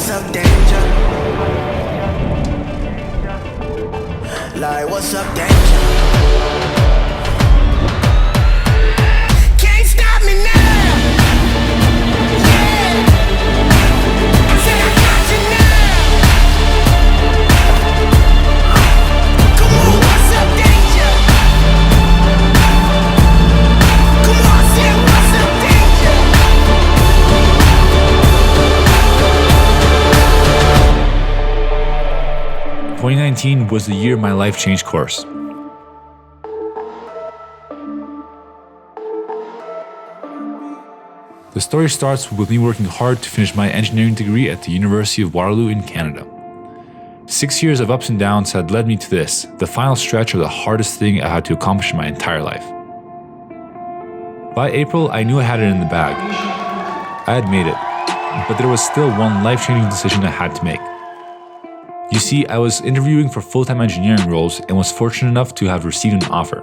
what's up, danger? Like, what's up, danger? Can't stop me now. Yeah. Say I got you now. Come on, what's up, danger? Come on, say what's up, danger? 2019 was the year my life changed course. The story starts with me working hard to finish my engineering degree at the University of Waterloo in Canada. 6 years of ups and downs had led me to this, the final stretch of the hardest thing I had to accomplish in my entire life. By April, I knew I had it in the bag. I had made it, but there was still one life-changing decision I had to make. You see, I was interviewing for full-time engineering roles and was fortunate enough to have received an offer.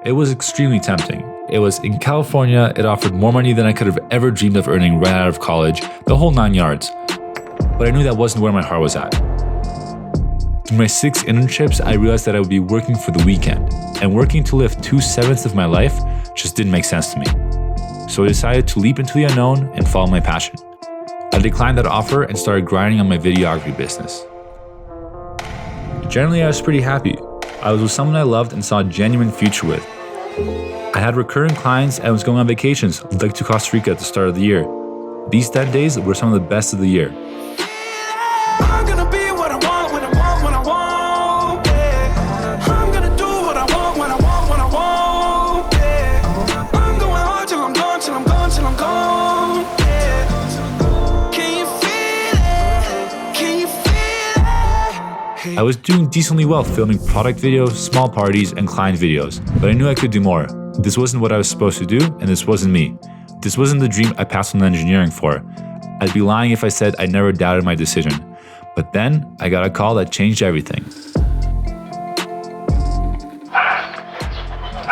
It was extremely tempting. It was in California, it offered more money than I could have ever dreamed of earning right out of college, the whole 9 yards. But I knew that wasn't where my heart was at. Through my 6 internships, I realized that I would be working for the weekend, and working to live 2/7 of my life just didn't make sense to me. So I decided to leap into the unknown and follow my passion. I declined that offer and started grinding on my videography business. Generally, I was pretty happy. I was with someone I loved and saw a genuine future with. I had recurring clients and was going on vacations, like to Costa Rica at the start of the year. These 10 days were some of the best of the year. I'm gonna be what I want when I want when I want. Yeah. I'm gonna do what I want when I want when I want. Yeah. I'm going hard till I'm gone, till I'm gone, till I'm gone. Yeah. Can you feel it? Can you feel it? I was doing decently well filming product videos, small parties, and client videos, but I knew I could do more. This wasn't what I was supposed to do, and this wasn't me. This wasn't the dream I passed on engineering for. I'd be lying if I said I never doubted my decision. But then, I got a call that changed everything.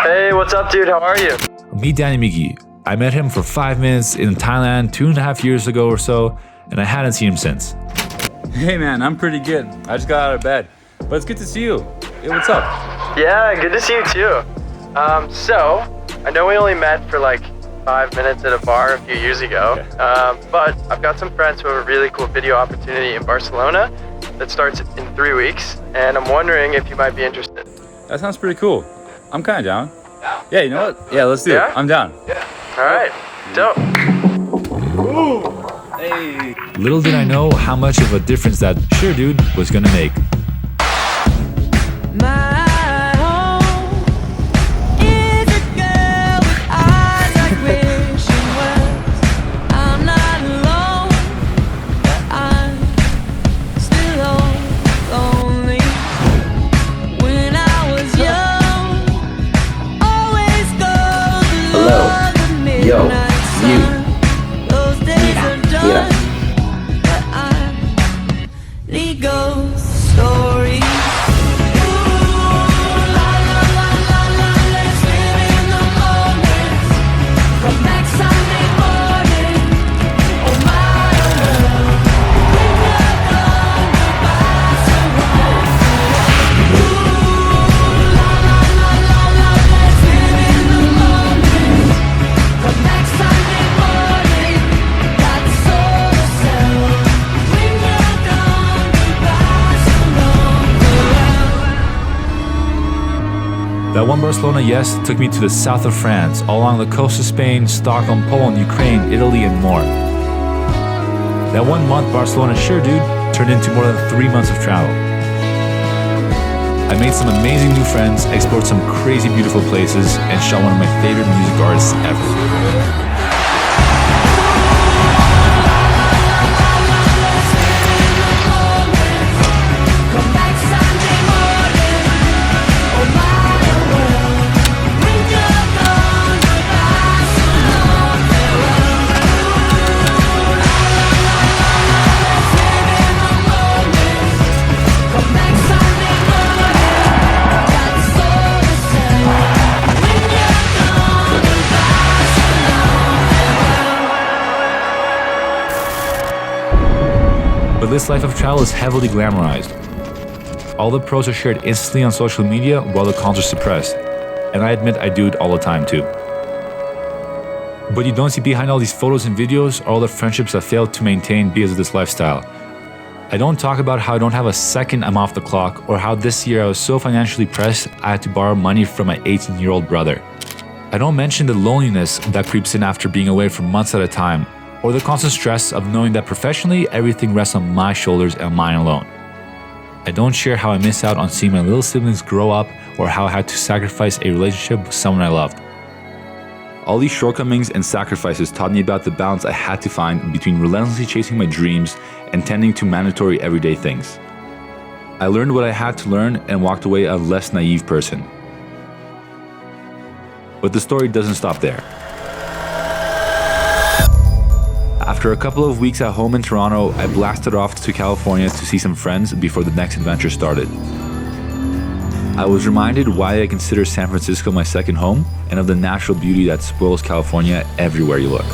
Hey, what's up, dude? How are you? Meet Danny Miki. I met him for 5 minutes in Thailand 2.5 years ago or so, and I hadn't seen him since. Hey man, I'm pretty good. I just got out of bed. But it's good to see you. Hey, what's up? Yeah, good to see you too. So, I know we only met for like 5 minutes at a bar a few years ago, but I've got some friends who have a really cool video opportunity in Barcelona that starts in 3 weeks, and I'm wondering if you might be interested. That sounds pretty cool. I'm kind of down. Yeah, you know what? Yeah, let's do it. I'm down. All right, dope. Hey. Little did I know how much of a difference that Sure Dude was gonna make. Yo, you. Yeah. Story. That one Barcelona yes took me to the south of France, all along the coast of Spain, Stockholm, Poland, Ukraine, Italy, and more. That 1 month Barcelona Sure Dude turned into more than 3 months of travel. I made some amazing new friends, explored some crazy beautiful places, and shot one of my favorite music artists ever. But this life of travel is heavily glamorized. All the pros are shared instantly on social media while the cons are suppressed. And I admit I do it all the time too. But you don't see behind all these photos and videos are all the friendships I failed to maintain because of this lifestyle. I don't talk about how I don't have a second I'm off the clock, or how this year I was so financially pressed I had to borrow money from my 18-year-old brother. I don't mention the loneliness that creeps in after being away for months at a time, or the constant stress of knowing that professionally everything rests on my shoulders and mine alone. I don't share how I miss out on seeing my little siblings grow up, or how I had to sacrifice a relationship with someone I loved. All these shortcomings and sacrifices taught me about the balance I had to find between relentlessly chasing my dreams and tending to mandatory everyday things. I learned what I had to learn and walked away a less naive person. But the story doesn't stop there. After a couple of weeks at home in Toronto, I blasted off to California to see some friends before the next adventure started. I was reminded why I consider San Francisco my second home, and of the natural beauty that spoils California everywhere you look.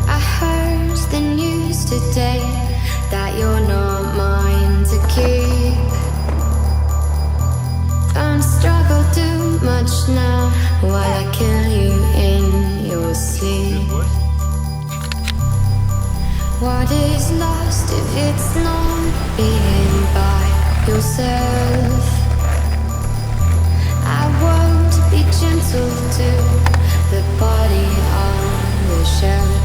I heard the news today that you're not mine to keep. Don't struggle too much now while I kill you in your sleep. What is lost if it's not being by yourself? I won't be gentle to the body on the shelf.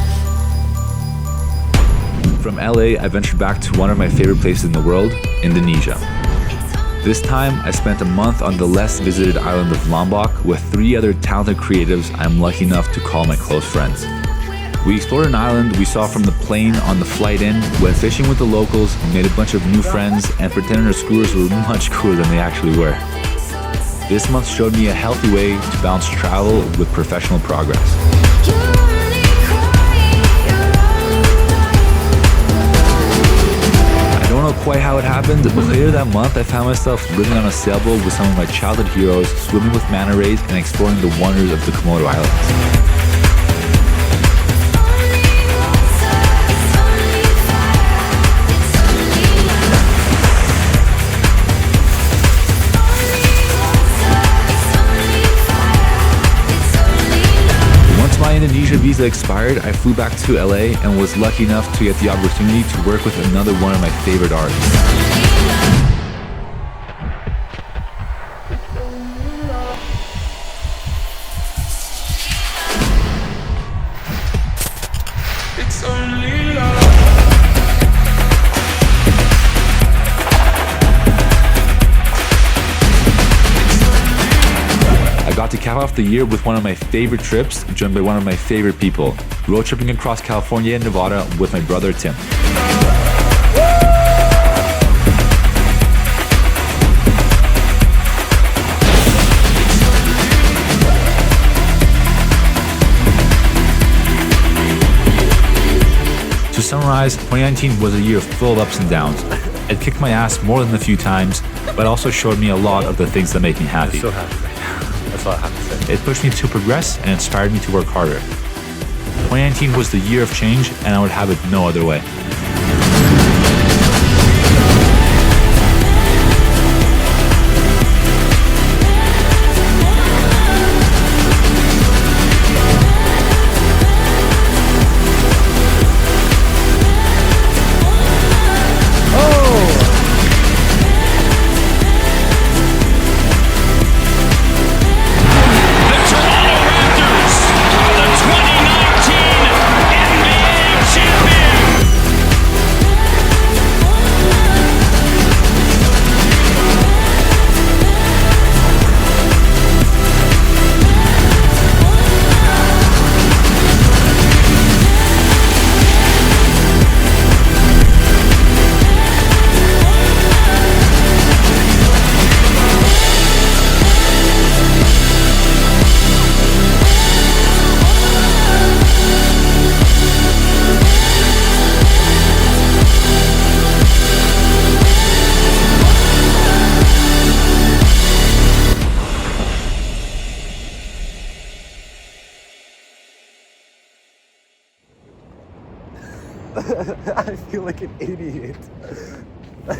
From LA, I ventured back to one of my favorite places in the world, Indonesia. This time, I spent a month on the less visited island of Lombok with 3 other talented creatives I'm lucky enough to call my close friends. We explored an island we saw from the plane on the flight in, went fishing with the locals, made a bunch of new friends, and pretended our scooters were much cooler than they actually were. This month showed me a healthy way to balance travel with professional progress. I don't know quite how it happened, but later that month I found myself living on a sailboat with some of my childhood heroes, swimming with manta rays, and exploring the wonders of the Komodo Islands. My Indonesia visa expired, I flew back to LA and was lucky enough to get the opportunity to work with another one of my favorite artists. It's only love. I got to cap off the year with one of my favorite trips, joined by one of my favorite people, road tripping across California and Nevada with my brother Tim. To summarize, 2019 was a year full of ups and downs. It kicked my ass more than a few times, but also showed me a lot of the things that make me happy. I'm so happy right now. That's all I have to say. It pushed me to progress and inspired me to work harder. 2019 was the year of change, and I would have it no other way. I feel like an idiot. 1,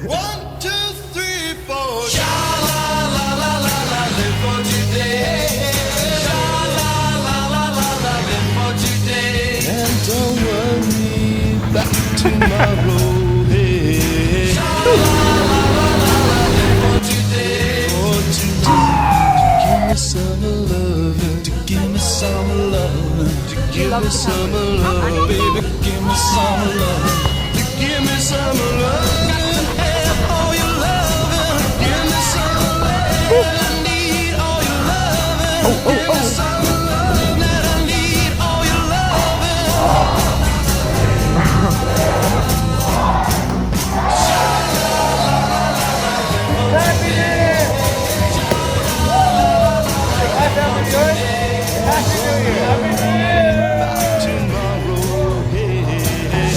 2, 3, 4. Sha la la la la la, live for today. Sha la la la la la, live for today. And don't worry about tomorrow. Hey. Sha la la la la la, live for today. For today, to give me some love, to give me some love, to give me some love, baby, give me some love, to give me some love.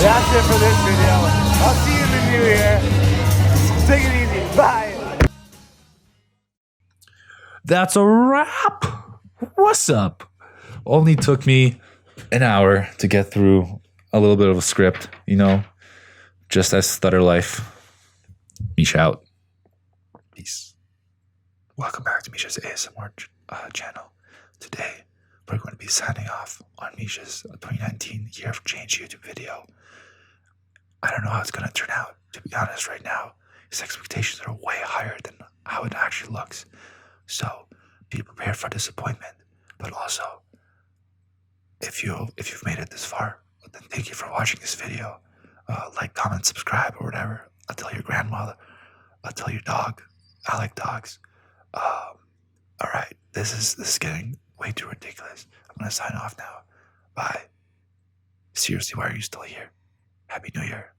That's it for this video. I'll see you in the new year. Take it easy. Bye. That's a wrap. What's up? Only took me an hour to get through a little bit of a script, you know, just as Stutter Life. Misha out. Peace. Welcome back to Misha's ASMR channel. Today, we're going to be signing off on Misha's 2019 Year of Change YouTube video. I don't know how it's going to turn out, to be honest, right now. His expectations are way higher than how it actually looks. So, be prepared for disappointment. But also, if you've made it this far, then thank you for watching this video. Like, comment, subscribe, or whatever. I'll tell your grandmother. I'll tell your dog. I like dogs. Alright, this is getting way too ridiculous. I'm gonna sign off now. Bye. Seriously, why are you still here? Happy New Year.